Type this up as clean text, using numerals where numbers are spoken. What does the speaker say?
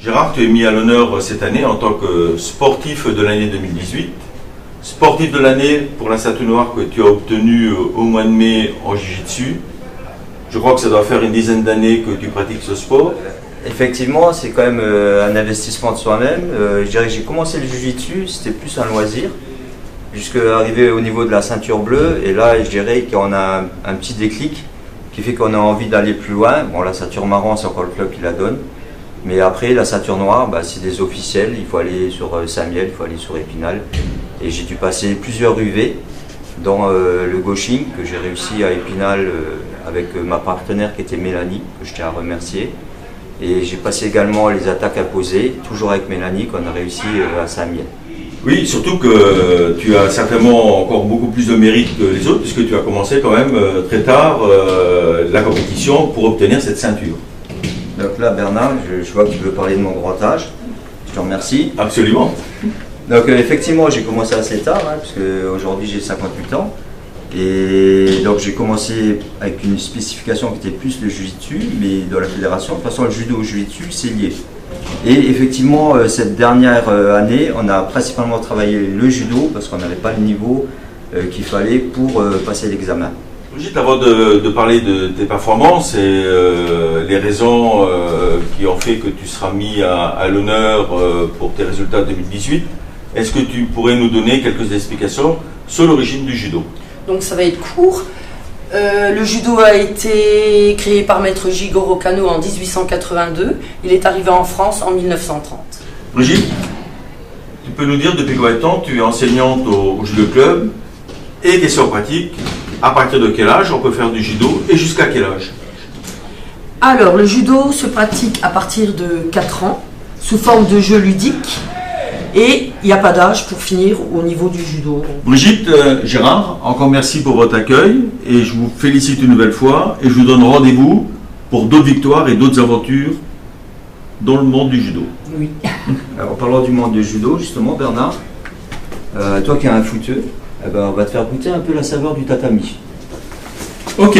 Gérard, tu es mis à l'honneur cette année en tant que sportif de l'année 2018. Sportif de l'année pour la ceinture noire que tu as obtenu au mois de mai en Jiu-Jitsu. Je crois que ça doit faire une dizaine d'années que tu pratiques ce sport. Effectivement, c'est quand même un investissement de soi-même. Je dirais que j'ai commencé le Jiu-Jitsu, c'était plus un loisir, jusqu'à arriver au niveau de la ceinture bleue. Et là, je dirais qu'on a un petit déclic qui fait qu'on a envie d'aller plus loin. Bon, la ceinture marron, c'est encore le club qui la donne. Mais après, la ceinture noire, c'est des officiels. Il faut aller sur Saint-Miel, il faut aller sur Épinal. Et j'ai dû passer plusieurs UV, dont le gauching, que j'ai réussi à Épinal avec ma partenaire qui était Mélanie, que je tiens à remercier. Et j'ai passé également les attaques imposées, toujours avec Mélanie, qu'on a réussi à Saint-Miel. Oui, surtout que tu as certainement encore beaucoup plus de mérite que les autres, puisque tu as commencé quand même très tard la compétition pour obtenir cette ceinture. Donc là, Bernard, je vois que tu veux parler de mon grand âge. Je te remercie. Absolument. Donc effectivement, j'ai commencé assez tard, puisque aujourd'hui j'ai 58 ans. Et donc j'ai commencé avec une spécification qui était plus le jiu-jitsu, mais dans la fédération, de toute façon le judo et le jiu-jitsu c'est lié. Et effectivement cette dernière année, on a principalement travaillé le judo parce qu'on n'avait pas le niveau qu'il fallait pour passer l'examen. Brigitte, avant de parler de tes performances et les raisons qui ont fait que tu seras mis à l'honneur pour tes résultats 2018, est-ce que tu pourrais nous donner quelques explications sur l'origine du judo? Donc ça va être court. Le judo a été créé par maître Jigoro Kano en 1882. Il est arrivé en France en 1930. Brigitte, tu peux nous dire depuis combien de temps tu es enseignante au judo club? Et question pratique, à partir de quel âge on peut faire du judo et jusqu'à quel âge? Alors le judo se pratique à partir de 4 ans sous forme de jeu ludique. Et il n'y a pas d'âge pour finir au niveau du judo. Brigitte, Gérard, encore merci pour votre accueil et je vous félicite une nouvelle fois et je vous donne rendez-vous pour d'autres victoires et d'autres aventures dans le monde du judo. Oui. Alors, en parlant du monde du judo, justement, Bernard, toi qui es un footeux, on va te faire goûter un peu la saveur du tatami. Ok.